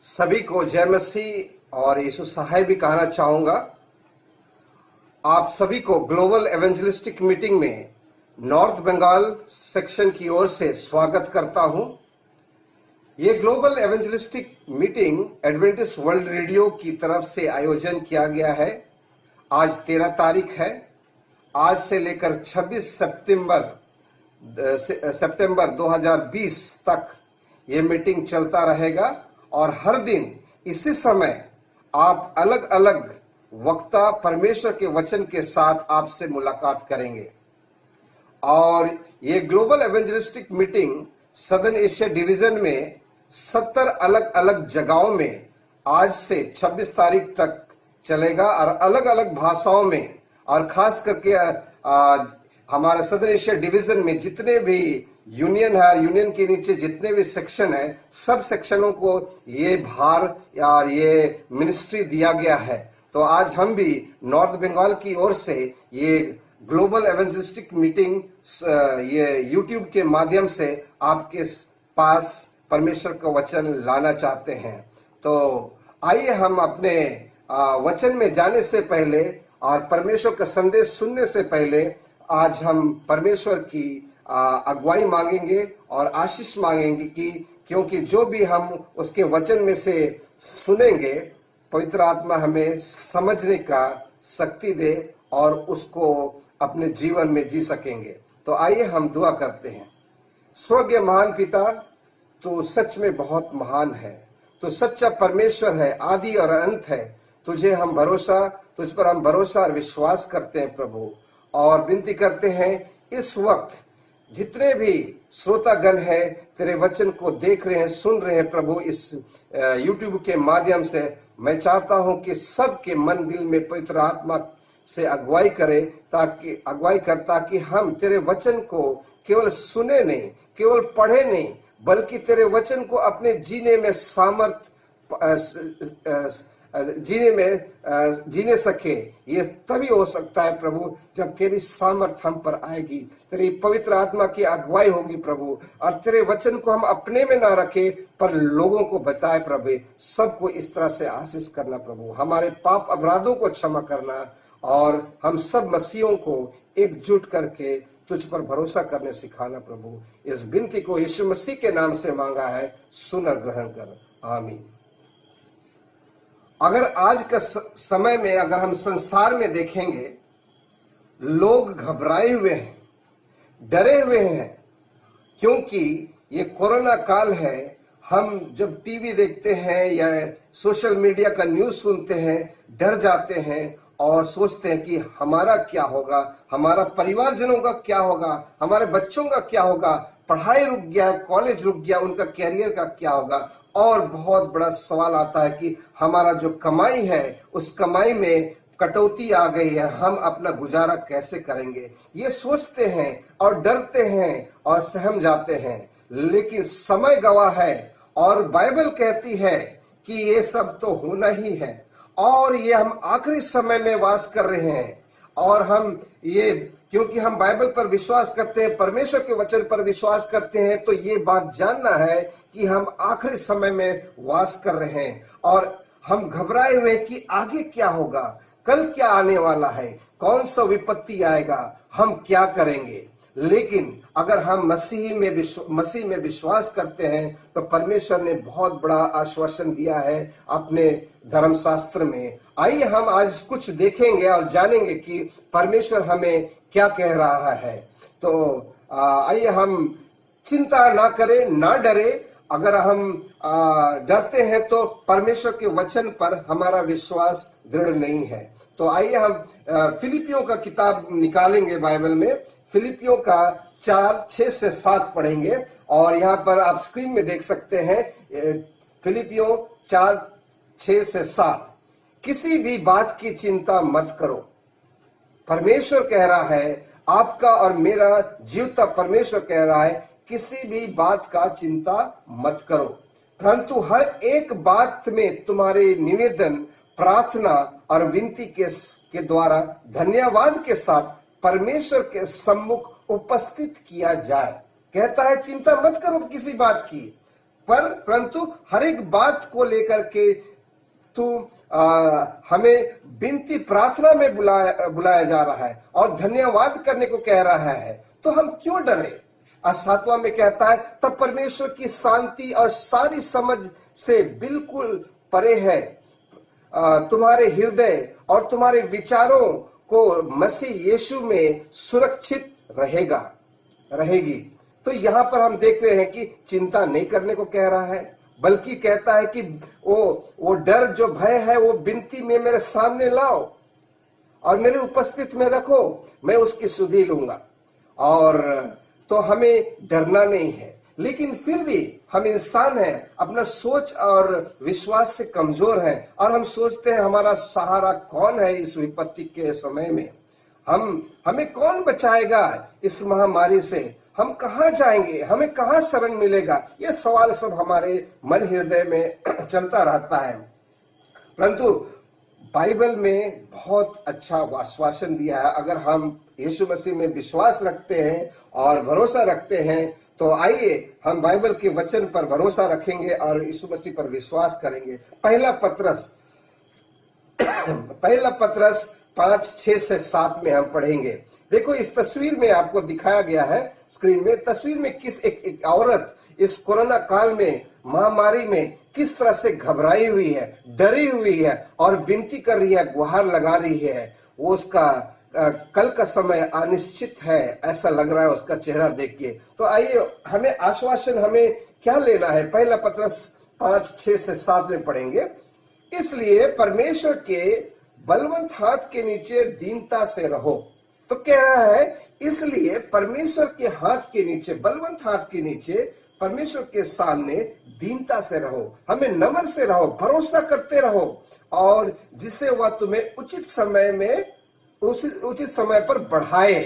सभी को जय मसीह और यीशु सहाय भी कहना चाहूंगा। आप सभी को ग्लोबल एवेंजलिस्टिक मीटिंग में नॉर्थ बंगाल सेक्शन की ओर से स्वागत करता हूं। ये global evangelistic meeting Adventist world radio की तरफ से आयोजन किया गया है। आज 13 तारीख है। आज से लेकर 26 सितंबर 2020 तक ये मीटिंग चलता रहेगा और हर दिन इसी समय आप अलग अलग वक्ता परमेश्वर के वचन के साथ आपसे मुलाकात करेंगे। और ये global evangelistic meeting southern Asia division में 70 अलग अलग जगहों में आज से 26 तारीख तक चलेगा और अलग अलग भाषाओं में, और खास करके हमारे सदर्न एशिया डिवीजन में जितने भी यूनियन है, यूनियन के नीचे जितने भी सेक्शन है, सब सेक्शनों को ये भार और ये मिनिस्ट्री दिया गया है। तो आज हम भी नॉर्थ बंगाल की ओर से ये ग्लोबल एवेंजलिस्टिक मीटिंग ये यूट्यूब के माध्यम से आपके पास परमेश्वर का वचन लाना चाहते हैं। तो आइए हम अपने वचन में जाने से पहले और परमेश्वर का संदेश सुनने से पहले आज हम परमेश्वर की अगुवाई मांगेंगे और आशीष मांगेंगे क्योंकि जो भी हम उसके वचन में से सुनेंगे, पवित्र आत्मा हमें समझने का शक्ति दे और उसको अपने जीवन में जी सकेंगे। तो आइए हम दुआ करते हैं। स्वर्गीय महान पिता, तो सच में बहुत महान है, तो सच्चा परमेश्वर है, आदि और अंत है। तुझ पर हम भरोसा और विश्वास करते हैं प्रभु, और विनती करते हैं इस वक्त जितने भी श्रोतागण हैं तेरे वचन को देख रहे हैं, सुन रहे हैं प्रभु, इस यूट्यूब के माध्यम से मैं चाहता हूं कि सबके मन दिल में पवित्र आत्मा से अगुवाई ताकि हम तेरे वचन को केवल सुने नहीं, केवल पढ़े नहीं, बल्कि तेरे वचन को अपने जीने में जीने सके। ये तभी हो सकता है प्रभु जब तेरी सामर्थ हम पर आएगी, तेरी पवित्र आत्मा की अगुवाई होगी प्रभु, और तेरे वचन को हम अपने में ना रखे पर लोगों को बताए प्रभु। सबको इस तरह से आशीष करना प्रभु, हमारे पाप अपराधों को क्षमा करना, और हम सब मसीहों को एकजुट करके तुझ पर भरोसा करने सिखाना प्रभु। इस विनती को यीशु मसीह के नाम से मांगा है, सुन और ग्रहण कर, आमीन। अगर आज का समय में अगर हम संसार में देखेंगे, लोग घबराए हुए हैं, डरे हुए हैं, क्योंकि ये कोरोना काल है। हम जब टीवी देखते हैं या सोशल मीडिया का न्यूज़ सुनते हैं, डर जाते हैं और सोचते हैं कि हमारा क्या होगा, हमारा परिवारजनों का क्या होगा, हमारे बच्चों का क्या होगा, पढ़ाई रुक गया है, कॉलेज रुक गया, उनका कैरियर का क्या होगा। और बहुत बड़ा सवाल आता है कि हमारा जो कमाई है उस कमाई में कटौती आ गई है, हम अपना गुजारा कैसे करेंगे। ये सोचते हैं और डरते हैं और सहम जाते हैं। लेकिन समय गवाह है और बाइबल कहती है कि ये सब तो होना ही है, और ये हम आखिरी समय में वास कर रहे हैं। और हम ये क्योंकि हम बाइबल पर विश्वास करते हैं, परमेश्वर के वचन पर विश्वास करते हैं, तो ये बात जानना है कि हम आखिरी समय में वास कर रहे हैं। और हम घबराए हुए कि आगे क्या होगा, कल क्या आने वाला है, कौन सा विपत्ति आएगा, हम क्या करेंगे। लेकिन अगर हम मसीह में विश्वास करते हैं तो परमेश्वर ने बहुत बड़ा आश्वासन दिया है अपने धर्मशास्त्र में। आइए हम आज कुछ देखेंगे और जानेंगे कि परमेश्वर हमें क्या कह रहा है। तो आइए हम चिंता ना करें, ना डरे। अगर हम डरते हैं तो परमेश्वर के वचन पर हमारा विश्वास दृढ़ नहीं है। तो आइए हम फिलिपियों का किताब निकालेंगे बाइबल में, फिलिपियों का 4:6-7 पढ़ेंगे। और यहाँ पर आप स्क्रीन में देख सकते हैं फिलिपियों 4:6-7। किसी भी बात की चिंता मत करो, परमेश्वर कह रहा है, आपका और मेरा जीवता परमेश्वर कह रहा है, किसी भी बात का चिंता मत करो, परंतु हर एक बात में तुम्हारे निवेदन, प्रार्थना और विनती के द्वारा धन्यवाद के साथ परमेश्वर के सम्मुख उपस्थित किया जाए। कहता है चिंता मत करो किसी बात की, परंतु हर एक बात को लेकर के तू हमें विनती प्रार्थना में बुलाया जा रहा है और धन्यवाद करने को कह रहा है, तो हम क्यों डरे? 7वां में कहता है, तब परमेश्वर की शांति और सारी समझ से बिल्कुल परे है तुम्हारे हृदय और तुम्हारे विचारों को मसीह यीशु में सुरक्षित रहेगी। तो यहां पर हम देख रहे हैं कि चिंता नहीं करने को कह रहा है, बल्कि कहता है कि वो डर जो भय है वो विनती में मेरे सामने लाओ और मेरे उपस्थित में रखो, मैं उसकी सुधि लूंगा। और तो हमें डरना नहीं है, लेकिन फिर भी हम इंसान हैं, अपना सोच और विश्वास से कमजोर हैं और हम सोचते हैं हमारा सहारा कौन है इस विपत्ति के समय में, हमें कौन बचाएगा इस महामारी से, हम कहां जाएंगे, हमें कहां शरण मिलेगा। ये सवाल सब हमारे मन हृदय में चलता रहता है। परंतु बाइबल में बहुत अच्छा आश्वासन दिया है। अगर हम यीशु मसीह में विश्वास रखते हैं और भरोसा रखते हैं, तो आइए हम बाइबल के वचन पर भरोसा रखेंगे और यीशु मसीह पर विश्वास करेंगे। पहला पत्रस 5:6 से 7 में हम पढ़ेंगे। देखो, इस तस्वीर में आपको दिखाया गया है स्क्रीन में, तस्वीर में किस एक औरत इस कोरोना काल में, महामारी में किस तरह से घबराई हुई है, डरी हुई है और विनती कर रही है, गुहार लगा रही है। वो उसका कल का समय अनिश्चित है, ऐसा लग रहा है उसका चेहरा देख के। तो आइए हमें आश्वासन हमें क्या लेना है, पहला पत्रस 5:6 से 7 में पढ़ेंगे। इसलिए परमेश्वर के बलवंत हाथ के नीचे दीनता से रहो। तो कह रहा है, इसलिए परमेश्वर के हाथ के नीचे, बलवंत हाथ के नीचे, परमेश्वर के सामने दीनता से रहो, हमें नम्र से रहो, भरोसा करते रहो, और जिससे वह तुम्हें उचित समय पर बढ़ाए।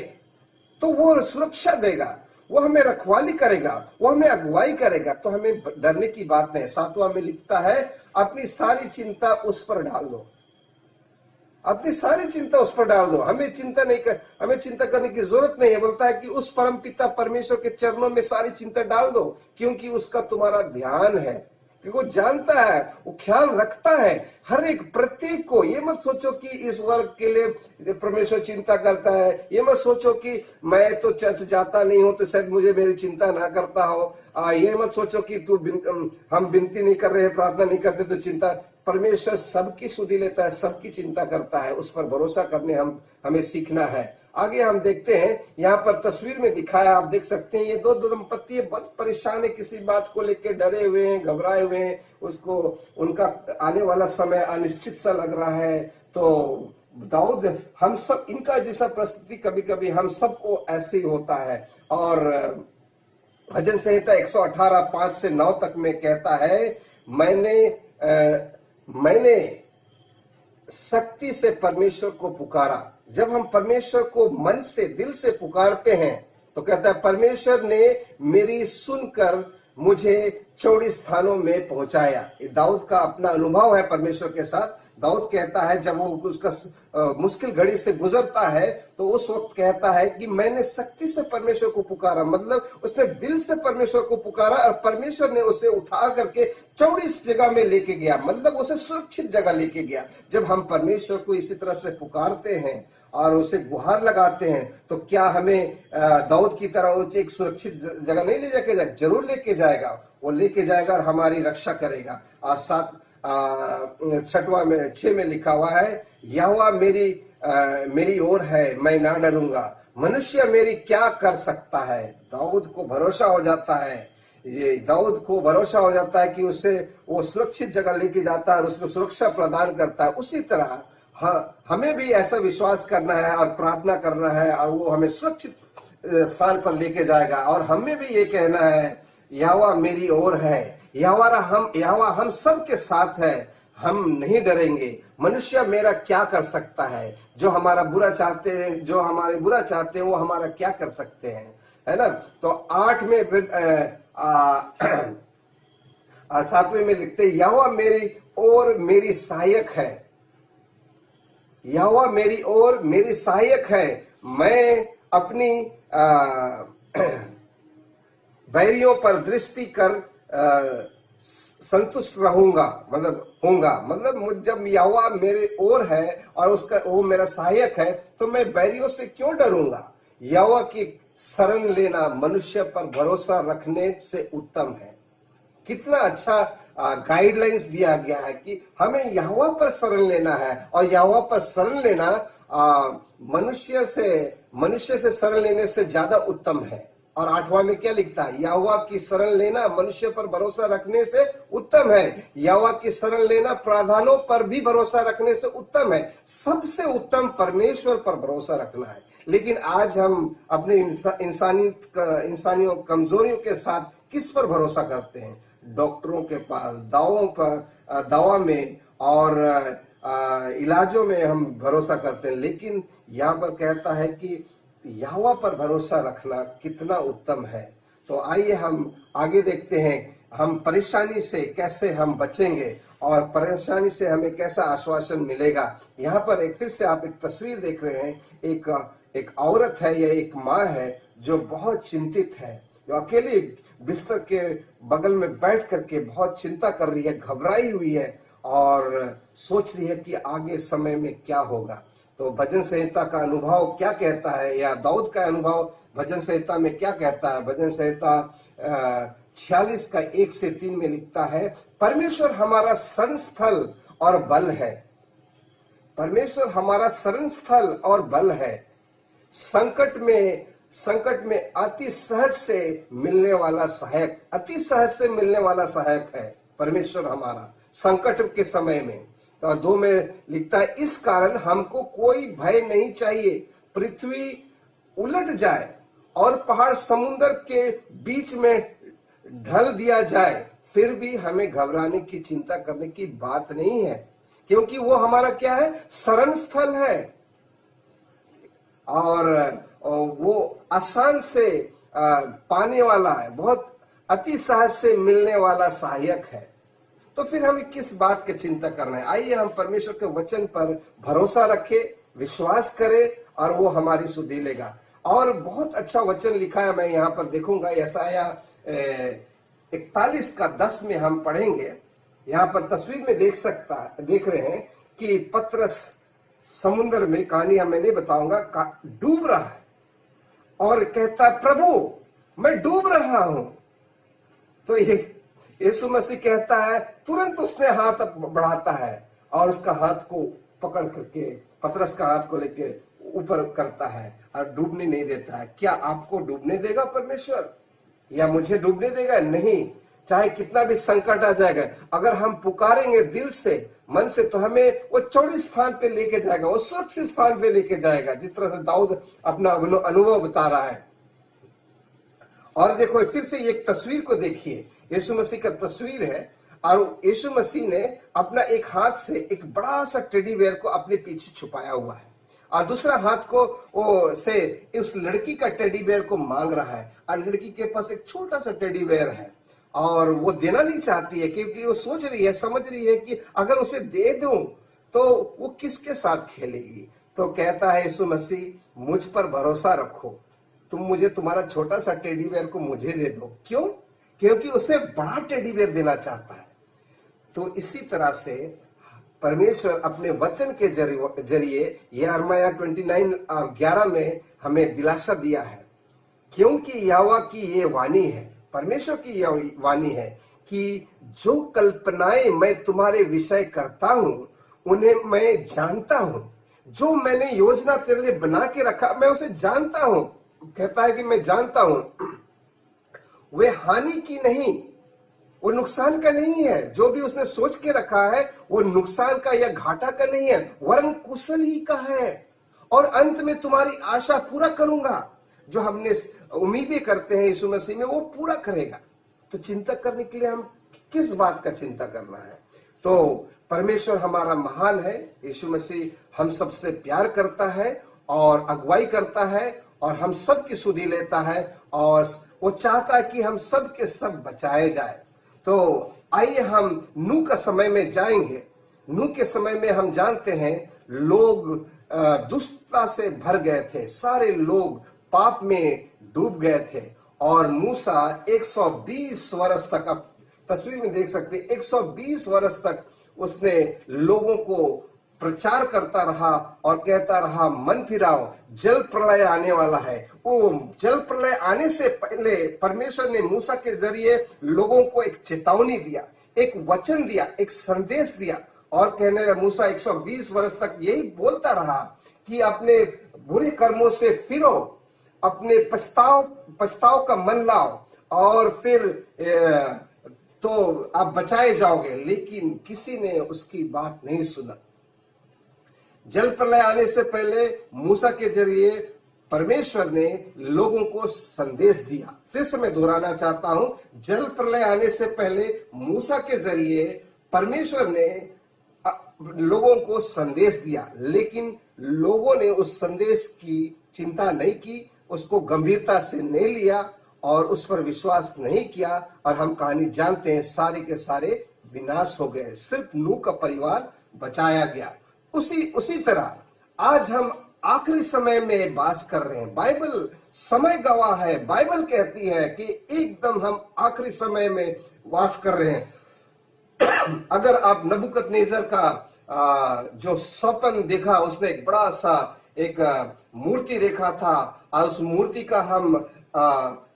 तो वो सुरक्षा देगा, वो हमें रखवाली करेगा, वो हमें अगुवाई करेगा। तो हमें डरने की बात नहीं। 7वां में लिखता है, अपनी सारी चिंता उस पर डाल दो, अपनी सारी चिंता उस पर डाल दो। हमें चिंता करने की जरूरत नहीं है। बोलता है कि उस परम पिता परमेश्वर के चरणों में सारी चिंता डाल दो, क्योंकि उसका तुम्हारा ध्यान है, क्योंकि वो जानता है, वो ख्याल रखता है हर एक प्रत्येक को। ये मत सोचो कि इस वर्ग के लिए परमेश्वर चिंता करता है। ये मत सोचो कि मैं तो चर्च जाता नहीं हूं तो शायद मुझे मेरी चिंता ना करता हो। ये मत सोचो कि हम विनती नहीं कर रहे हैं, प्रार्थना नहीं करते तो चिंता। परमेश्वर सबकी सुधि लेता है, सबकी चिंता करता है। उस पर भरोसा करने हमें सीखना है। आगे हम देखते हैं, यहाँ पर तस्वीर में दिखाया, आप देख सकते हैं, ये दो दंपत्ति बहुत परेशान है, किसी बात को लेकर डरे हुए हैं, घबराए हुए हैं। उसको उनका आने वाला समय अनिश्चित सा लग रहा है। तो दाऊद, हम सब, इनका जैसा परिस्थिति कभी कभी हम सबको ऐसे ही होता है। और भजन संहिता 118 5 से 9 तक में कहता है, मैंने शक्ति से परमेश्वर को पुकारा। जब हम परमेश्वर को मन से, दिल से पुकारते हैं, तो कहता है परमेश्वर ने मेरी सुनकर मुझे चौड़ी स्थानों में पहुंचाया। ये दाऊद का अपना अनुभव है परमेश्वर के साथ। दाऊद कहता है, जब वो उसका मुश्किल घड़ी से गुजरता है, तो उस वक्त कहता है कि मैंने शक्ति से परमेश्वर को पुकारा। मतलब उसने दिल से परमेश्वर को पुकारा और परमेश्वर ने उसे उठा करके चौड़ी जगह में लेके गया, मतलब उसे सुरक्षित जगह लेके गया। जब हम परमेश्वर को इसी तरह से पुकारते हैं और उसे गुहार लगाते हैं, तो क्या हमें दाऊद की तरह एक सुरक्षित जगह नहीं ले जाके जाए? जरूर लेके जाएगा, वो लेके जाएगा और हमारी रक्षा करेगा। और 6 में लिखा हुआ है, यहोवा मेरी ओर है, मैं ना डरूंगा, मनुष्य मेरी क्या कर सकता है। दाऊद को भरोसा हो जाता है, ये दाऊद को भरोसा हो जाता है कि उसे वो सुरक्षित जगह लेके जाता है और उसको सुरक्षा प्रदान करता है। उसी तरह हमें भी ऐसा विश्वास करना है और प्रार्थना करना है, और वो हमें सुरक्षित स्थान पर लेके जाएगा। और हमें भी ये कहना है, यहोवा मेरी ओर है, यहोवा हम सब के साथ है, हम नहीं डरेंगे। मनुष्य मेरा क्या कर सकता है? जो हमारा बुरा चाहते हैं, जो हमारे बुरा चाहते हैं, वो हमारा क्या कर सकते हैं, है ना। तो 8 में फिर 7वें में लिखते, यहोवा मेरी ओर मेरी सहायक है, यहोवा मेरी ओर मेरी सहायक है। मैं अपनी बैरियों पर दृष्टि कर संतुष्ट रहूंगा, मतलब होऊंगा, मतलब मुझ जब यहोवा मेरे ओर है और उसका वो मेरा सहायक है तो मैं बैरियों से क्यों डरूंगा। यहोवा की शरण लेना मनुष्य पर भरोसा रखने से उत्तम है। कितना अच्छा गाइडलाइंस दिया गया है कि हमें यहोवा पर शरण लेना है, और यहोवा पर शरण लेना मनुष्य से शरण लेने से ज्यादा उत्तम है। और 8वां में क्या लिखता है, यहोवा की शरण लेना मनुष्य पर भरोसा रखने से उत्तम है। यहोवा की शरण लेना प्रावधानों पर भी भरोसा रखने से उत्तम है। सबसे उत्तम परमेश्वर पर भरोसा रखना है। लेकिन आज हम अपने इंसानियों कमजोरियों के साथ किस पर भरोसा करते हैं? डॉक्टरों के पास, दवा में और इलाजों में हम भरोसा करते हैं। लेकिन यहाँ पर कहता है कि यहोवा पर भरोसा रखना कितना उत्तम है। तो आइए हम आगे देखते हैं, हम परेशानी से कैसे हम बचेंगे और परेशानी से हमें कैसा आश्वासन मिलेगा। यहाँ पर फिर से आप एक तस्वीर देख रहे हैं। एक औरत है या एक माँ है जो बहुत चिंतित है, जो अकेले बिस्तर के बगल में बैठ करके बहुत चिंता कर रही है, घबराई हुई है और सोच रही है कि आगे समय में क्या होगा। तो भजन संहिता का अनुभव क्या कहता है, या दाऊद का अनुभव भजन संहिता में क्या कहता है? भजन संहिता 46 का 1 से 3 में लिखता है, परमेश्वर हमारा शरण स्थल और बल है। परमेश्वर हमारा शरण स्थल और बल है। संकट में अति सहज से मिलने वाला सहायक, अति सहज से मिलने वाला सहायक है परमेश्वर हमारा संकट के समय में। तो 2 में लिखता है, इस कारण हमको कोई भय नहीं चाहिए। पृथ्वी उलट जाए और पहाड़ समुद्र के बीच में ढल दिया जाए, फिर भी हमें घबराने की, चिंता करने की बात नहीं है, क्योंकि वो हमारा क्या है? शरण स्थल है, और वो आसान से पाने वाला है, बहुत अति सहज से मिलने वाला सहायक है। तो फिर हमें किस बात की चिंता करना है? आइए हम परमेश्वर के वचन पर भरोसा रखें, विश्वास करें, और वो हमारी सुधि लेगा। और बहुत अच्छा वचन लिखा है, मैं यहाँ पर देखूंगा, यशाया 41 का 10 में हम पढ़ेंगे। यहाँ पर तस्वीर में देख रहे हैं कि पतरस समुद्र में, कहानी मैं नहीं बताऊंगा, डूब रहा है और कहता है, प्रभु मैं डूब रहा हूं। तो यीशु मसीह कहता है, तुरंत उसने हाथ बढ़ाता है और उसका हाथ को पकड़ करके, पतरस का हाथ को लेके ऊपर करता है और डूबने नहीं देता है। क्या आपको डूबने देगा परमेश्वर, या मुझे डूबने देगा? नहीं। चाहे कितना भी संकट आ जाएगा, अगर हम पुकारेंगे दिल से, मन से, तो हमें वो चौड़ी स्थान पे लेके जाएगा, वो सुरक्षित स्थान पे लेके जाएगा, जिस तरह से दाऊद अपना अनुभव बता रहा है। और देखो फिर से एक तस्वीर को देखिए, यीशु मसीह का तस्वीर है, और यीशु मसीह ने अपना एक हाथ से एक बड़ा सा टेडी बेयर को अपने पीछे छुपाया हुआ है, और दूसरा हाथ को उस लड़की का टेडी बेयर को मांग रहा है, और लड़की के पास एक छोटा सा टेडी बेयर है और वो देना नहीं चाहती है, क्योंकि वो सोच रही है, समझ रही है कि अगर उसे दे दूं तो वो किसके साथ खेलेगी। तो कहता है यीशु मसीह, मुझ पर भरोसा रखो, तुम मुझे तुम्हारा छोटा सा टेडी बेयर को मुझे दे दो। क्यों? क्योंकि उसे बड़ा टेडी बेयर देना चाहता है। तो इसी तरह से परमेश्वर अपने वचन के जरिए ये यिर्मयाह 29 और 11 में हमें दिलासा दिया है, क्योंकि यहोवा की ये वाणी है, परमेश्वर की यह वाणी है कि जो कल्पनाएं मैं तुम्हारे विषय करता हूं उन्हें मैं जानता हूं, जो मैंने योजना तेरे लिए बना के रखा मैं उसे जानता हूं। कहता है कि मैं जानता हूं, वे हानि की नहीं, वो नुकसान का नहीं है। जो भी उसने सोच के रखा है वो नुकसान का या घाटा का नहीं है, वरन कुशल ही का है, और अंत में तुम्हारी आशा पूरा करूंगा। जो हमने उम्मीदें करते हैं यीशु मसीह में, वो पूरा करेगा। तो चिंता करने के लिए हम किस बात का चिंता करना है? तो परमेश्वर हमारा महान है, यीशु मसीह हम सबसे प्यार करता है और अगुवाई करता है, और हम सब की सुधि लेता है, और वो चाहता है कि हम सब के सब बचाए जाए। तो आइए हम नूह का समय में जाएंगे। नूह के समय में हम जानते हैं लोग दुष्टता से भर गए थे, सारे लोग पाप में डूब गए थे, और मूसा 120 वर्ष तक तस्वीर में देख सकते हैं 120 वर्ष तक उसने लोगों को प्रचार करता रहा और कहता रहा मन फिराओ, जल प्रलय आने वाला है। वो जल प्रलय आने से पहले परमेश्वर ने मूसा के जरिए लोगों को एक चेतावनी दिया, एक वचन दिया, एक संदेश दिया और कहने लगा मूसा 120 वर्ष तक यही बोलता रहा कि अपने बुरे कर्मों से फिरो, अपने पछताव का मन लाओ और फिर तो आप बचाए जाओगे। लेकिन किसी ने उसकी बात नहीं सुना। जल प्रलय आने से पहले मूसा के जरिए परमेश्वर ने लोगों को संदेश दिया। फिर से मैं दोहराना चाहता हूं, जल प्रलय आने से पहले मूसा के जरिए परमेश्वर ने लोगों को संदेश दिया, लेकिन लोगों ने उस संदेश की चिंता नहीं की, उसको गंभीरता से नहीं लिया और उस पर विश्वास नहीं किया और हम कहानी जानते हैं, सारे के सारे विनाश हो गए, सिर्फ नूह का परिवार बचाया गया। उसी तरह आज हम आखिरी समय में वास कर रहे हैं। बाइबल समय गवाह है, बाइबल कहती है कि एकदम हम आखिरी समय में वास कर रहे हैं। अगर आप नबूकदनेस्सर का जो स्वप्न देखा, उसने एक बड़ा सा एक मूर्ति देखा था और उस मूर्ति का हम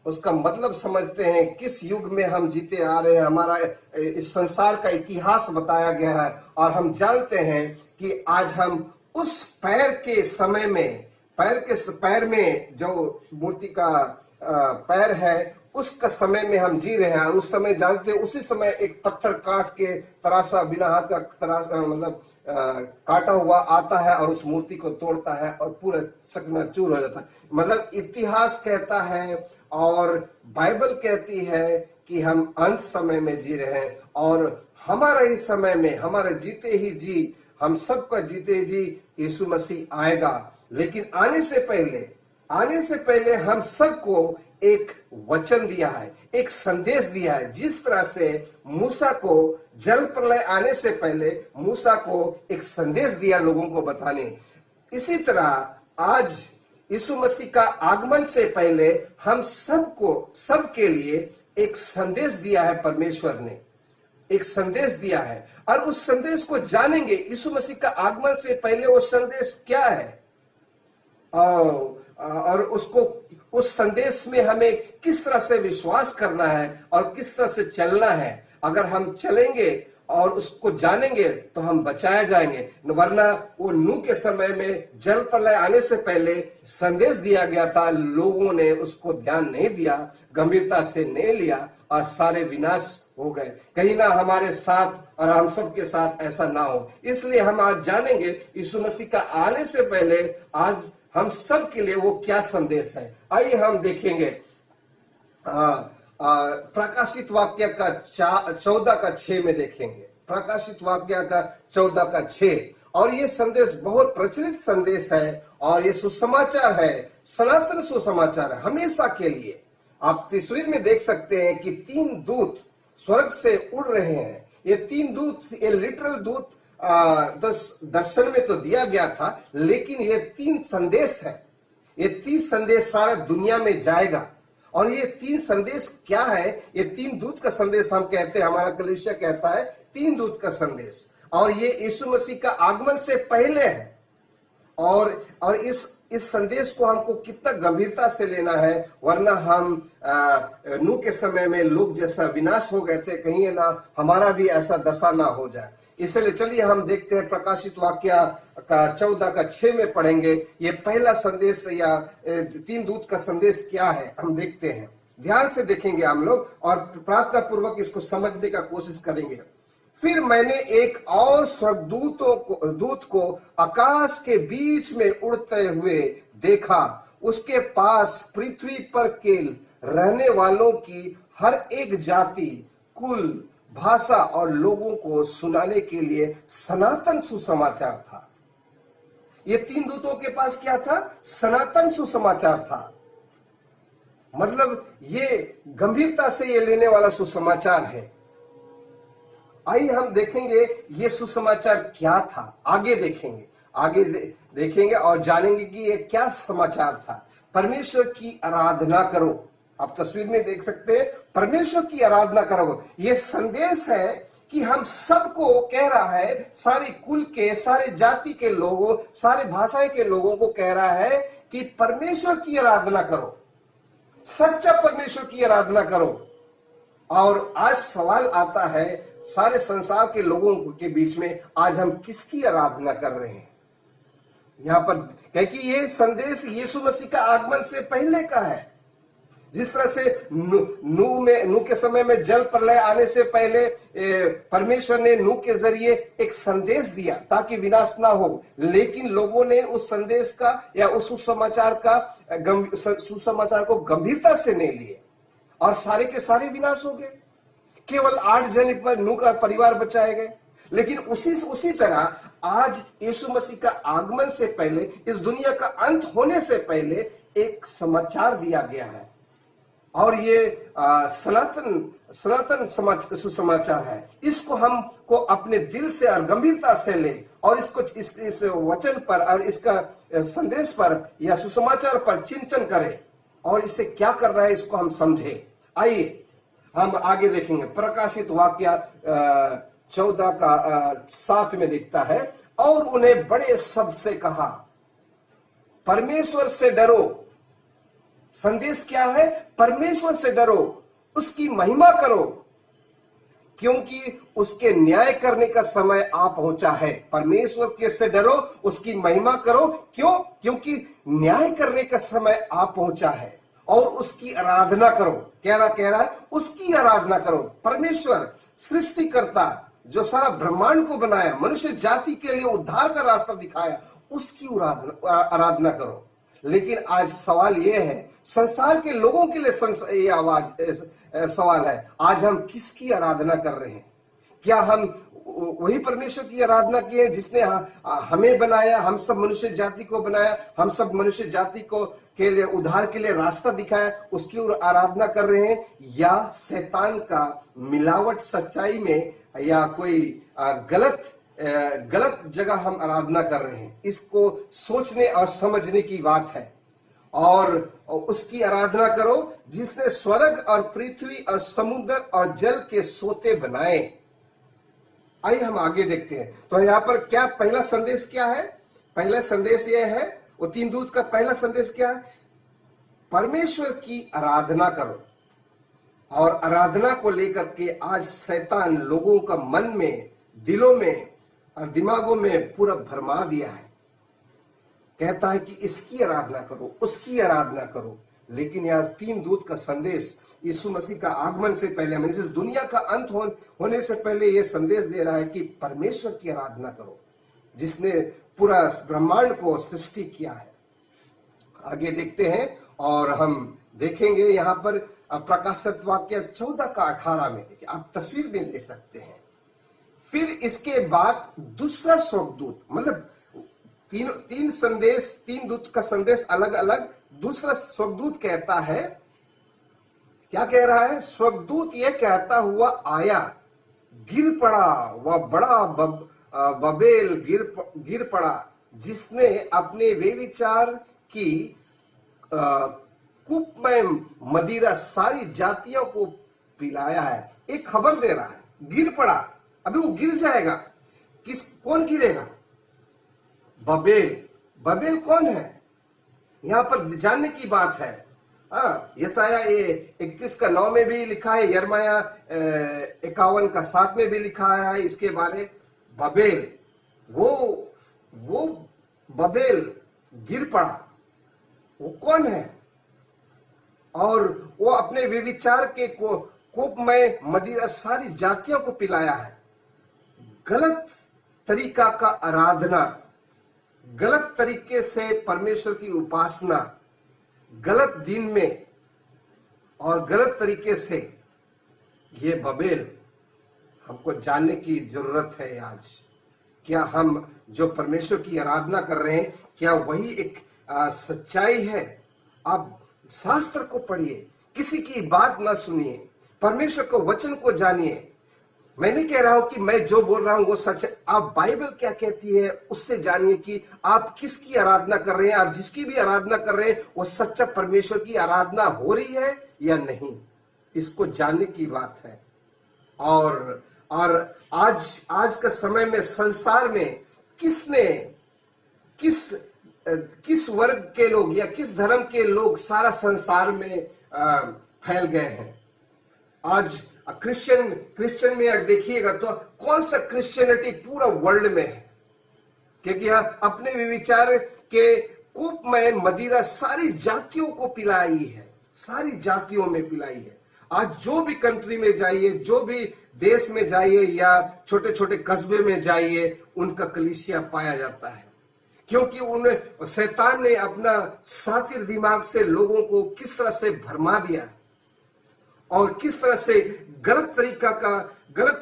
उसका मतलब समझते हैं, किस युग में हम जीते आ रहे हैं, हमारा इस संसार का इतिहास बताया गया है और हम जानते हैं कि आज हम उस पैर के समय में, पैर में जो मूर्ति का पैर है उसका समय में हम जी रहे हैं। और उस समय जानते हैं, उसी समय एक पत्थर काट के तराशा, बिना हाथ का तराशा मतलब काटा हुआ आता है और उस मूर्ति को तोड़ता है और पूरा चकनाचूर हो जाता है। मतलब इतिहास कहता है और बाइबल कहती है कि हम अंत समय में जी रहे हैं और हमारा ही समय में, हमारे जीते ही जी, हम सबका जीते जी यीशु मसीह आएगा। लेकिन आने से पहले हम सबको एक वचन दिया है, एक संदेश दिया है। जिस तरह से मूसा को जल प्रलय आने से पहले मूसा को एक संदेश दिया लोगों को बताने, इसी तरह आज यीशु मसीह का आगमन से पहले हम सबके लिए एक संदेश दिया है। परमेश्वर ने एक संदेश दिया है और उस संदेश को जानेंगे। यीशु मसीह का आगमन से पहले वो संदेश क्या है और उसको, उस संदेश में हमें किस तरह से विश्वास करना है और किस तरह से चलना है। अगर हम चलेंगे और उसको जानेंगे तो हम बचाए जाएंगे, वरना वो नूह के समय में जल प्रलय आने से पहले संदेश दिया गया था, लोगों ने उसको ध्यान नहीं दिया, गंभीरता से नहीं लिया और सारे विनाश हो गए। कहीं ना हमारे साथ और हम सबके साथ ऐसा ना हो, इसलिए हम आज जानेंगे यीशु मसीह का आने से पहले आज हम सब के लिए वो क्या संदेश है। आइए हम देखेंगे प्रकाशित वाक्य का 14:6 में देखेंगे। प्रकाशित वाक्य का 14:6 और ये संदेश बहुत प्रचलित संदेश है और ये सुसमाचार है, सनातन सुसमाचार है हमेशा के लिए। आप तस्वीर में देख सकते हैं कि 3 दूत स्वर्ग से उड़ रहे हैं। ये 3 दूत, ये लिटरल दूत दर्शन में तो दिया गया था, लेकिन ये 3 संदेश है। ये 3 संदेश सारा दुनिया में जाएगा और ये 3 संदेश क्या है? ये 3 दूत का संदेश हम कहते हैं, हमारा कलीसिया कहता है 3 दूत का संदेश, और ये यीशु मसीह का आगमन से पहले है। और इस संदेश को हमको कितना गंभीरता से लेना है, वरना हम नूह के समय में लोग जैसा विनाश हो गए थे, कहीं ना हमारा भी ऐसा दशा ना हो जाए। इसलिए चलिए हम देखते हैं प्रकाशित वाक्य का 14:6 में पढ़ेंगे। ये पहला संदेश या 3 दूत का संदेश क्या है हम देखते हैं। ध्यान से देखेंगे हम लोग और प्रार्थना पूर्वक इसको समझने का कोशिश करेंगे। फिर मैंने एक और स्वर्गदूत को आकाश के बीच में उड़ते हुए देखा। उसके पास पृथ्वी पर के रहने वालों की हर एक जाति, कुल, भाषा और लोगों को सुनाने के लिए सनातन सुसमाचार था। ये 3 दूतों के पास क्या था? सनातन सुसमाचार था। मतलब ये गंभीरता से ये लेने वाला सुसमाचार है। आइए हम देखेंगे ये सुसमाचार क्या था। आगे देखेंगे और जानेंगे कि ये क्या समाचार था। परमेश्वर की आराधना करो। आप तस्वीर में देख सकते हैं, परमेश्वर की आराधना करो। ये संदेश है कि हम सबको कह रहा है, सारी कुल के, सारे जाति के लोगों, सारे भाषाएं के लोगों को कह रहा है कि परमेश्वर की आराधना करो, सच्चा परमेश्वर की आराधना करो। और आज सवाल आता है सारे संसार के लोगों के बीच में, आज हम किसकी आराधना कर रहे हैं? यहां पर क्योंकि ये संदेश यीशु मसीह का आगमन से पहले का है। जिस तरह से नूह के समय में जल प्रलय आने से पहले परमेश्वर ने नूह के जरिए एक संदेश दिया ताकि विनाश ना हो, लेकिन लोगों ने उस संदेश का या उस सुसमाचार को गंभीरता से नहीं लिए और सारे के सारे विनाश हो गए। केवल 8 जन पर नूह का परिवार बचाए गए। लेकिन उसी तरह आज यीशु मसीह का आगमन से पहले, इस दुनिया का अंत होने से पहले एक समाचार दिया गया है और ये सनातन सुसमाचार है। इसको हमको अपने दिल से और गंभीरता से ले और इसको इस वचन पर और इसका संदेश पर या सुसमाचार पर चिंतन करें और इसे क्या कर रहा है इसको हम समझे। आइए हम आगे देखेंगे। प्रकाशित वाक्य 14 का 7 में दिखता है, और उन्हें बड़े शब्द से कहा, परमेश्वर से डरो। संदेश क्या है? परमेश्वर से डरो, उसकी महिमा करो, क्योंकि उसके न्याय करने का समय आ पहुंचा है। परमेश्वर से डरो, उसकी महिमा करो। क्यों? क्योंकि न्याय करने का समय आ पहुंचा है। और उसकी आराधना करो। कह रहा है उसकी आराधना करो। परमेश्वर सृष्टिकर्ता जो सारा ब्रह्मांड को बनाया, मनुष्य जाति के लिए उद्धार का रास्ता दिखाया, उसकी आराधना करो। लेकिन आज सवाल यह है, संसार के लोगों के लिए ये सवाल है, आज हम किसकी आराधना कर रहे हैं? क्या हम वही परमेश्वर की आराधना किए जिसने हमें बनाया, हम सब मनुष्य जाति को बनाया, हम सब मनुष्य जाति को के लिए उद्धार के लिए रास्ता दिखाया, उसकी आराधना कर रहे हैं? या शैतान का मिलावट सच्चाई में या कोई गलत जगह हम आराधना कर रहे हैं? इसको सोचने और समझने की बात है। और उसकी आराधना करो जिसने स्वर्ग और पृथ्वी और समुद्र और जल के सोते बनाए। आइए हम आगे देखते हैं। तो यहाँ पर क्या पहला संदेश क्या है? पहला संदेश यह है, वो 3 दूत का पहला संदेश क्या है? परमेश्वर की आराधना करो। और आराधना को लेकर के आज शैतान लोगों का मन में, दिलों में और दिमागों में पूरा भरमा दिया है। कहता है कि इसकी आराधना करो, उसकी आराधना करो। लेकिन यार 3 दूत का संदेश यीशु मसीह का आगमन से पहले, इस दुनिया का अंत होने से पहले यह संदेश दे रहा है कि परमेश्वर की आराधना करो जिसने पूरा ब्रह्मांड को सृष्टि किया है। आगे देखते हैं और हम देखेंगे यहाँ पर प्रकाशित वाक्य 14 का 18 में। देखिए, आप तस्वीर में दे सकते हैं। फिर इसके बाद दूसरा स्वर्गदूत, मतलब तीन दूत का संदेश अलग अलग। दूसरा स्वर्गदूत कहता है, क्या कह रहा है? स्वर्गदूत यह कहता हुआ आया, गिर पड़ा वह बड़ा बबेल गिर पड़ा, जिसने अपने व्यभिचार की कूप में मदिरा सारी जातियों को पिलाया है। एक खबर दे रहा है, गिर पड़ा, अभी वो गिर जाएगा। कौन गिरेगा? बबेल कौन है? यहां पर जानने की बात है। यसाया 31 का 9 में भी लिखा है, यिर्मयाह 51 का 7 में भी लिखा है इसके बारे। बबेल, वो बबेल गिर पड़ा, वो कौन है? और वो अपने व्यभिचार के कूप में मदिरा सारी जातियों को पिलाया है। गलत तरीका का आराधना, गलत तरीके से परमेश्वर की उपासना, गलत दिन में और गलत तरीके से, ये बबेल हमको जानने की जरूरत है आज। क्या हम जो परमेश्वर की आराधना कर रहे हैं, क्या वही एक सच्चाई है? आप शास्त्र को पढ़िए, किसी की बात ना सुनिए, परमेश्वर को वचन को जानिए। मैं नहीं कह रहा हूं कि मैं जो बोल रहा हूं वो सच है। आप बाइबल क्या कहती है उससे जानिए कि आप किसकी आराधना कर रहे हैं। आप जिसकी भी आराधना कर रहे हैं वो सच्चा परमेश्वर की आराधना हो रही है या नहीं। इसको जानने की बात है। और आज का समय में संसार में किस वर्ग के लोग या किस धर्म के लोग सारा संसार में फैल गए हैं। आज क्रिश्चियन में अगर देखिएगा तो कौन सा क्रिश्चियनिटी पूरा वर्ल्ड में है, क्योंकि यहाँ अपने विचार के कूप में मदिरा सारी जातियों को पिलाई है, सारी जातियों में पिलाई है। आज जो भी कंट्री में जाइए, जो भी देश में जाइए या छोटे छोटे कस्बे में जाइए, उनका कलीसिया पाया जाता है, क्योंकि उन शैतान ने अपना सातिर दिमाग से लोगों को किस तरह से भरमा दिया और किस तरह से गलत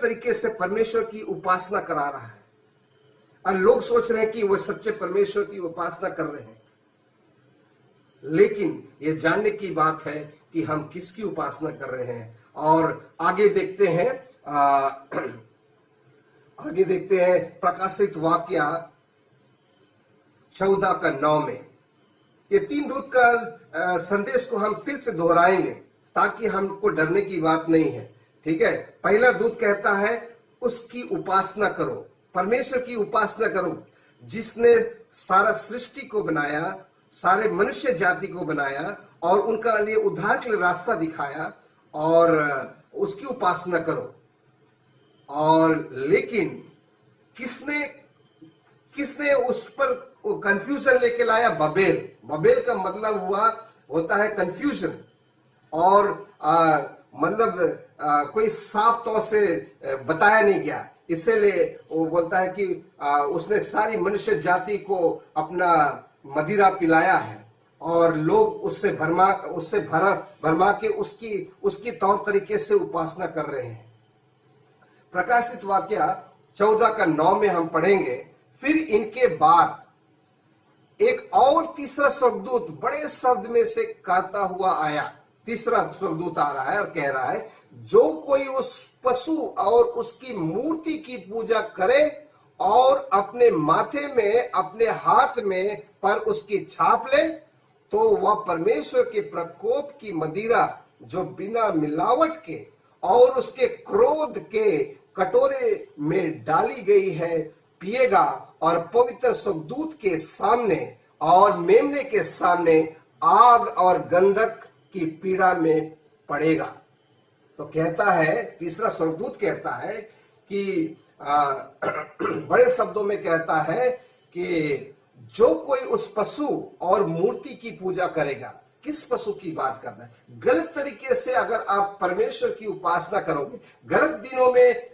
तरीके से परमेश्वर की उपासना करा रहा है। और लोग सोच रहे हैं कि वो सच्चे परमेश्वर की उपासना कर रहे हैं, लेकिन ये जानने की बात है कि हम किसकी उपासना कर रहे हैं। और आगे देखते हैं प्रकाशित वाक्य 14:9 में। ये 3 दूत का संदेश को हम फिर से दोहराएंगे ताकि हमको डरने की बात नहीं है, ठीक है। पहला दूत कहता है उसकी उपासना करो, परमेश्वर की उपासना करो, जिसने सारा सृष्टि को बनाया, सारे मनुष्य जाति को बनाया और उनका लिए उद्धार के लिए रास्ता दिखाया, और उसकी उपासना करो। और लेकिन किसने उस पर कंफ्यूजन लेके लाया? बबेल का मतलब होता है कंफ्यूजन, और कोई साफ तौर से बताया नहीं गया, इसलिए वो बोलता है कि उसने सारी मनुष्य जाति को अपना मदिरा पिलाया है और लोग उससे भरमा के उसकी तौर तरीके से उपासना कर रहे हैं। प्रकाशित वाक्य 14:9 में हम पढ़ेंगे, फिर इनके बाद एक और तीसरा स्वर्गदूत बड़े शब्द में से कहता हुआ आया। तीसरा स्वर्गदूत आ रहा है और कह रहा है, जो कोई उस पशु और उसकी मूर्ति की पूजा करे और अपने माथे में अपने हाथ में पर उसकी छाप ले, तो वह परमेश्वर के प्रकोप की मदिरा जो बिना मिलावट के और उसके क्रोध के कटोरे में डाली गई है पिएगा, और पवित्र स्वर्गदूत के सामने और मेमने के सामने आग और गंधक की पीड़ा में पड़ेगा। तो कहता है, तीसरा स्वर्गदूत कहता है कि बड़े शब्दों में कहता है कि जो कोई उस पशु और मूर्ति की पूजा करेगा। किस पशु की बात करना है? गलत तरीके से अगर आप परमेश्वर की उपासना करोगे, गलत दिनों में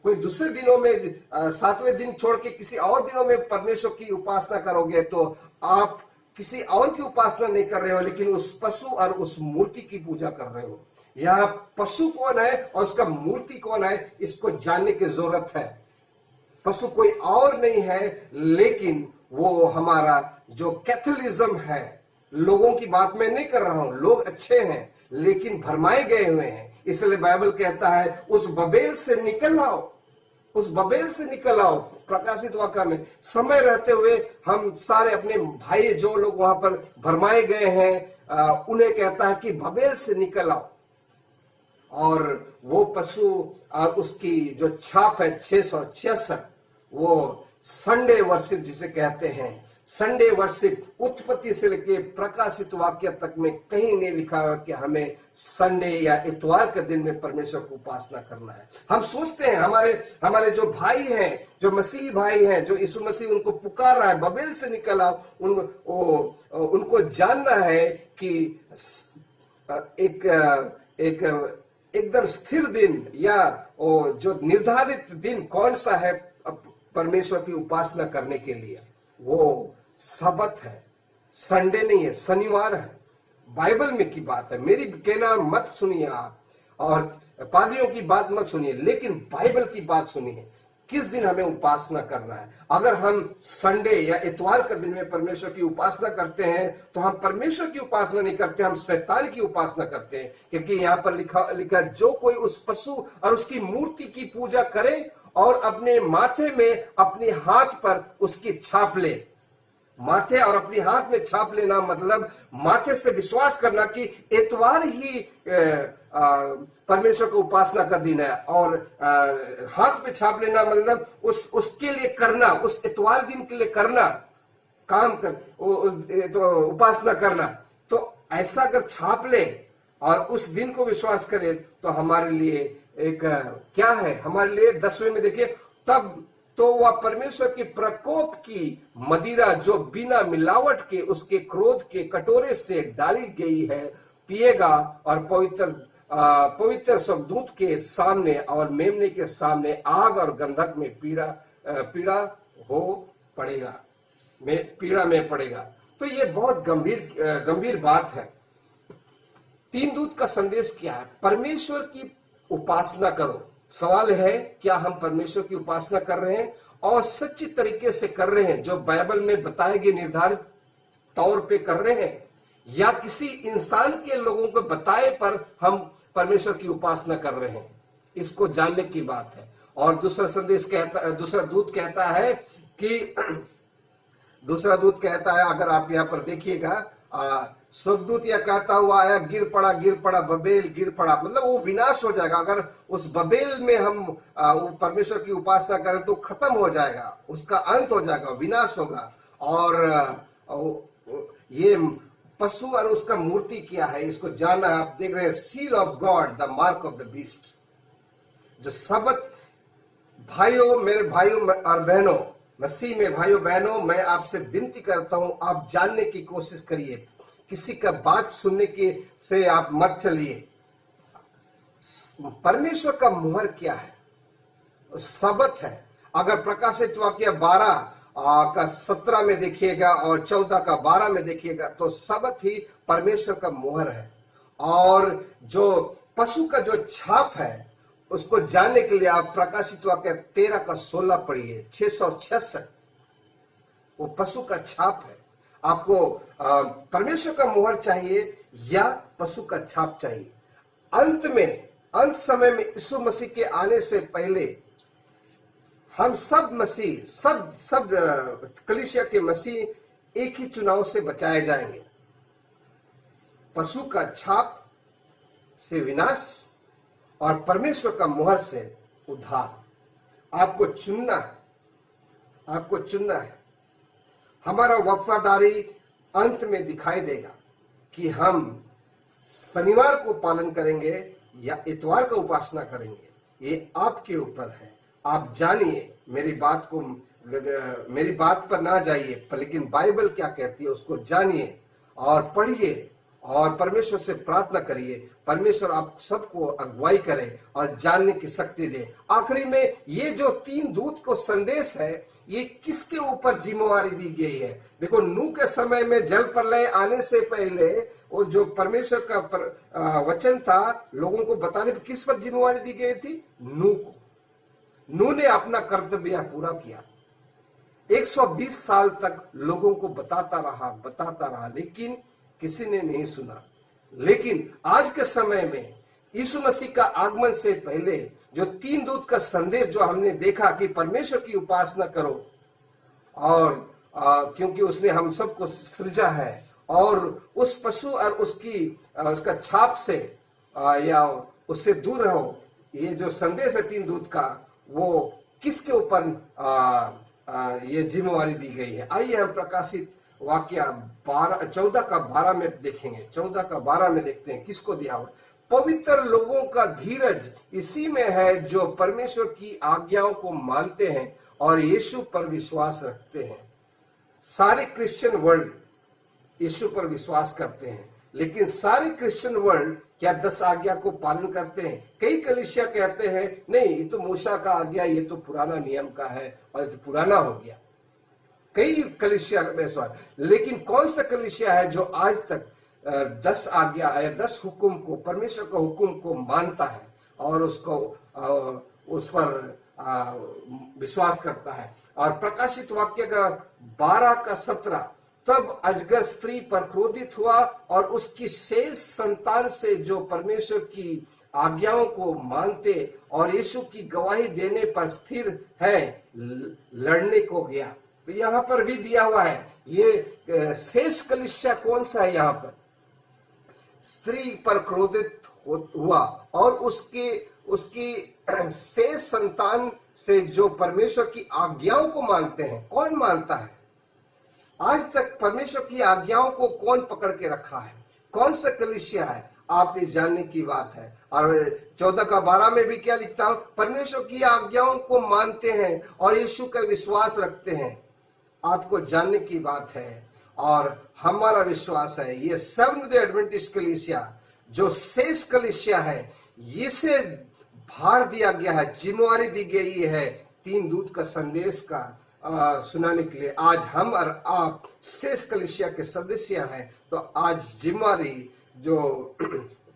कोई दूसरे दिनों में 7वें दिन छोड़ के किसी और दिनों में परमेश्वर की उपासना करोगे, तो आप किसी और की उपासना नहीं कर रहे हो, लेकिन उस पशु और उस मूर्ति की पूजा कर रहे हो। यह पशु कौन है और उसका मूर्ति कौन है, इसको जानने की जरूरत है। पशु कोई और नहीं है, लेकिन वो हमारा जो कैथोलिज्म है। लोगों की बात मैं नहीं कर रहा हूं, लोग अच्छे हैं लेकिन भरमाए गए हुए हैं। इसलिए बाइबल कहता है उस बबेल से निकल आओ, उस बबेल से निकल आओ। प्रकाशित वाक्य में समय रहते हुए हम सारे अपने भाई जो लोग वहां पर भरमाए गए हैं, उन्हें कहता है कि बबेल से निकल आओ। और वो पशु और उसकी जो छाप है 666, वो संडे वर्शिप जिसे कहते हैं। संडे वर्शिप उत्पत्ति से लेके प्रकाशित वाक्य तक में कहीं नहीं लिखा है कि हमें संडे या इतवार के दिन में परमेश्वर को उपासना करना है। हम सोचते हैं हमारे जो भाई हैं, जो मसीह भाई हैं, जो यीशु मसीह उनको पुकार रहा है, बबेल से निकल आओ, उनको जानना है कि एकदम स्थिर दिन या जो निर्धारित दिन कौन सा है परमेश्वर की उपासना करने के लिए। वो सबत है, संडे नहीं है, शनिवार है। बाइबल में की बात है, मेरी कहना मत सुनिए आप, और पादरियों की बात मत सुनिए, लेकिन बाइबल की बात सुनिए। किस दिन हमें उपासना करना है? अगर हम संडे या इतवार के दिन में परमेश्वर की उपासना करते हैं, तो हम परमेश्वर की उपासना नहीं करते, हम शैतान की उपासना करते हैं। क्योंकि यहाँ पर लिखा जो कोई उस पशु और उसकी मूर्ति की पूजा करे और अपने माथे में अपने हाथ पर उसकी छाप ले। माथे और अपनी हाथ में छाप लेना मतलब माथे से विश्वास करना कि इतवार ही परमेश्वर को उपासना का दिन है, और हाथ में छाप लेना मतलब उसके लिए करना, उस इतवार दिन के लिए करना, काम कर तो उपासना करना। तो ऐसा अगर छाप ले और उस दिन को विश्वास करे तो हमारे लिए एक क्या है, हमारे लिए 10वें में देखिए, तब तो वह परमेश्वर के प्रकोप की मदिरा जो बिना मिलावट के उसके क्रोध के कटोरे से डाली गई है पिएगा, और पवित्र स्वर्गदूत के सामने और मेमने के सामने आग और गंधक में पीड़ा में पड़ेगा। तो ये बहुत गंभीर बात है। तीन दूत का संदेश क्या है? परमेश्वर की उपासना करो। सवाल है, क्या हम परमेश्वर की उपासना कर रहे हैं और सच्ची तरीके से कर रहे हैं, जो बाइबल में बताए गए निर्धारित तौर पे कर रहे हैं, या किसी इंसान के लोगों को बताए पर हम परमेश्वर की उपासना कर रहे हैं? इसको जानने की बात है। और दूसरा दूत कहता है, अगर आप यहाँ पर देखिएगा, स्वर्गदूत यह कहता हुआ आया, गिर पड़ा बबेल गिर पड़ा, मतलब वो विनाश हो जाएगा। अगर उस बबेल में हम परमेश्वर की उपासना करें तो खत्म हो जाएगा, उसका अंत हो जाएगा, विनाश होगा। और ये पशु और उसका मूर्ति क्या है, इसको जानना है। आप देख रहे हैं, seal of God, the mark of the beast. जो सबत भाइयों, मेरे भाइयों और बहनों, मसीह में भाइयों बहनों, मैं आपसे विनती करता हूं, आप जानने की कोशिश करिए। किसी का बात सुनने के से आप मत चलिए। परमेश्वर का मुहर क्या है? सबत है। अगर प्रकाशित वाक्य 12 का 17 में देखिएगा और 14 का 12 में देखिएगा, तो सबत ही परमेश्वर का मुहर है। और जो पशु का जो छाप है, उसको जानने के लिए आप प्रकाशित वाक्य 13 का 16 पढ़िए। 666 वो पशु का छाप है। आपको परमेश्वर का मुहर चाहिए या पशु का छाप चाहिए? अंत समय में यीशु मसीह के आने से पहले हम सब कलीसिया के मसीह एक ही चुनाव से बचाए जाएंगे, पशु का छाप से विनाश और परमेश्वर का मुहर से उद्धार। आपको चुनना है। हमारा वफादारी अंत में दिखाई देगा कि हम शनिवार को पालन करेंगे या इतवार का उपासना करेंगे। ये आपके ऊपर है। आप जानिए, मेरी बात पर ना जाइए, लेकिन बाइबल क्या कहती है उसको जानिए और पढ़िए और परमेश्वर से प्रार्थना करिए। परमेश्वर आप सबको अगुवाई करे और जानने की शक्ति दे। आखिरी में ये जो तीन दूत को संदेश है, ये किसके ऊपर जिम्मेवारी दी गई है? देखो, नूह के समय में जल प्रलय आने से पहले वो जो परमेश्वर का वचन था लोगों को बताने पर किस पर जिम्मेवारी दी गई थी? नूह को। नूह ने अपना कर्तव्य पूरा किया। 120 साल तक लोगों को बताता रहा, लेकिन किसी ने नहीं सुना। लेकिन आज के समय में यीशु मसीह का आगमन से पहले जो तीन दूत का संदेश जो हमने देखा कि परमेश्वर की उपासना करो, और क्योंकि उसने हम सबको सृजा है, और उस पशु और उसका छाप से या उससे दूर रहो। ये जो संदेश है तीन दूत का, वो किसके ऊपर ये जिम्मेवारी दी गई है? आइए हम प्रकाशित वाक्य 14 का 12 में देखेंगे। 14 का 12 में देखते हैं किसको दिया हुआ। पवित्र लोगों का धीरज इसी में है जो परमेश्वर की आज्ञाओं को मानते हैं और यीशु पर विश्वास रखते हैं। सारे क्रिश्चियन वर्ल्ड यीशु पर विश्वास करते हैं, लेकिन सारे क्रिश्चियन वर्ल्ड क्या 10 आज्ञा को पालन करते हैं? कई कलीसिया कहते हैं नहीं, ये तो मूसा का आज्ञा, ये तो पुराना नियम का है और ये तो पुराना हो गया। कई कलीसिया में सवाल, लेकिन कौन सा कलीसिया है जो आज तक 10 आज्ञा या 10 हुक्म को, परमेश्वर का हुक्म को मानता है और उसको उस पर विश्वास करता है? और प्रकाशित वाक्य का 12 का 17, तब अजगर स्त्री पर क्रोधित हुआ और उसकी शेष संतान से जो परमेश्वर की आज्ञाओं को मानते और यीशु की गवाही देने पर स्थिर है, लड़ने को गया। तो यहां पर भी दिया हुआ है। ये शेष कलीसिया कौन सा है? यहां पर स्त्री पर क्रोधित हुआ और उसकी शेष संतान से जो परमेश्वर की आज्ञाओं को मानते हैं। कौन मानता है? आज तक परमेश्वर की आज्ञाओं को कौन पकड़ के रखा है? कौन सा कलीसिया है? आप ये जानने की बात है। और 14:12 में भी क्या लिखता हूं? परमेश्वर की आज्ञाओं को मानते हैं और यीशु का विश्वास रखते हैं। आपको जानने की बात है और हमारा विश्वास है ये सेवंथ डे एडवेंटिस्ट कलीसिया जो शेष कलीसिया है, इसे भार दिया गया है, जिम्मेवारी दी गई है 3 दूत का संदेश का सुनाने के लिए। आज हम और आप शेष कलीसिया के सदस्य हैं, तो आज जिम्मेवारी जो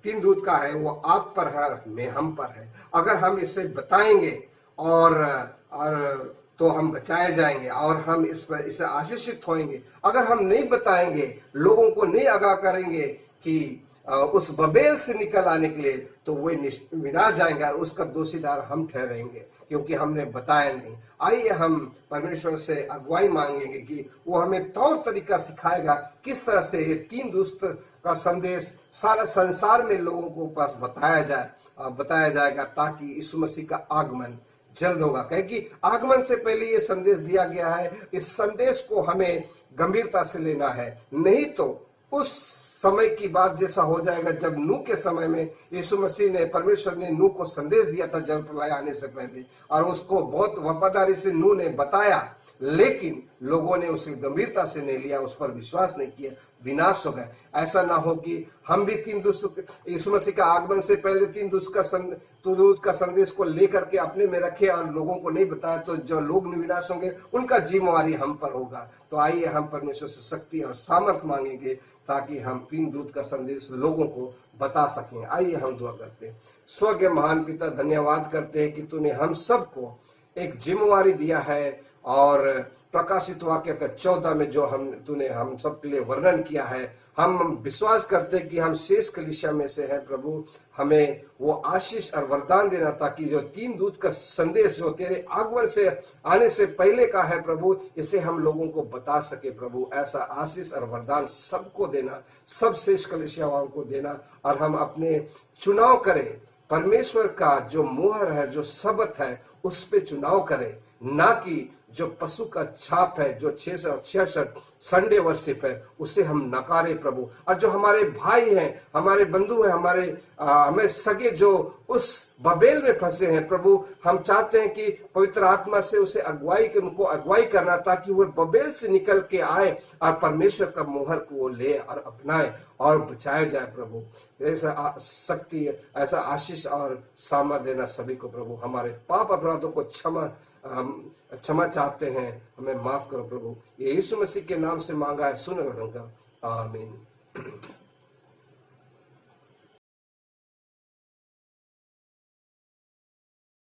3 दूत का है वो आप पर है, में हम पर है। अगर हम इसे बताएंगे और तो हम बचाए जाएंगे और हम इससे आशीषित होंगे। अगर हम नहीं बताएंगे, लोगों को नहीं आगाह करेंगे कि उस बबेल से निकल आने के लिए, तो वे विनाश जाएंगे और उसका दोषीदार हम ठहरेंगे, क्योंकि हमने बताया नहीं। आइए हम परमेश्वर से अगुवाई मांगेंगे कि वो हमें तौर तरीका सिखाएगा किस तरह से ये 3 दूत का संदेश सारा संसार में लोगों को पास बताया जाएगा, ताकि यीशु मसीह का आगमन जल्द होगा। कहे कि आगमन से पहले ये संदेश दिया गया है। इस संदेश को हमें गंभीरता से लेना है, नहीं तो उस समय की बात जैसा हो जाएगा जब नूह के समय में यीशु मसीह ने, परमेश्वर ने नूह को संदेश दिया था जल प्रलय आने से पहले, और उसको बहुत वफादारी से नूह ने बताया, लेकिन लोगों ने उसे गंभीरता से नहीं लिया, उस पर विश्वास नहीं किया, विनाश हो गए। ऐसा ना हो कि हम भी 3 दूत, यीशु मसीह का आगमन से पहले 3 दूत का संदेश को लेकर के अपने में रखे और लोगों को नहीं बताया, तो जो लोग विनाश होंगे उनका जिम्मेवारी हम पर होगा। तो आइए हम परमेश्वर से शक्ति और सामर्थ मांगेंगे ताकि हम 3 दूत का संदेश लोगों को बता सकें। आइए हम दुआ करते हैं। स्वर्गीय महान पिता, धन्यवाद करते हैं कि तूने हम सबको एक जिम्मेवारी दिया है, और प्रकाशित वाक्य का 14 में जो तूने हम सबके लिए वर्णन किया है, हम विश्वास करते हैं कि हम शेष कलीसिया में से हैं। प्रभु, हमें वो आशीष और वरदान देना, ताकि जो 3 दूत का संदेश जो तेरे आगमन से आने से पहले का है प्रभु, इसे हम लोगों को बता सके। प्रभु, ऐसा आशीष और वरदान सबको देना, सब शेष कलीसिया वालों को देना, और हम अपने चुनाव करें। परमेश्वर का जो मुहर है, जो शब्द है, उस पे चुनाव करें, ना कि जो पशु का छाप है, जो 666 संडे वर्शिप है, उसे हम नकारे प्रभु। और जो हमारे भाई हैं, हमारे बंधु हैं, हमें सगे जो उस बबेल में फंसे हैं प्रभु, हम चाहते हैं कि पवित्र आत्मा से उनको अगुवाई करना, ताकि वो बबेल से निकल के आए और परमेश्वर का मोहर को वो ले और अपनाए और बचाया जाए। प्रभु, ऐसा शक्ति, ऐसा आशीष और सामर्थ देना सभी को प्रभु। हमारे पाप अपराधों को क्षमा चाहते हैं, हमें माफ करो प्रभु। ये यीशु मसीह के नाम से मांगा है, सुन ग्रहण कर, आमीन।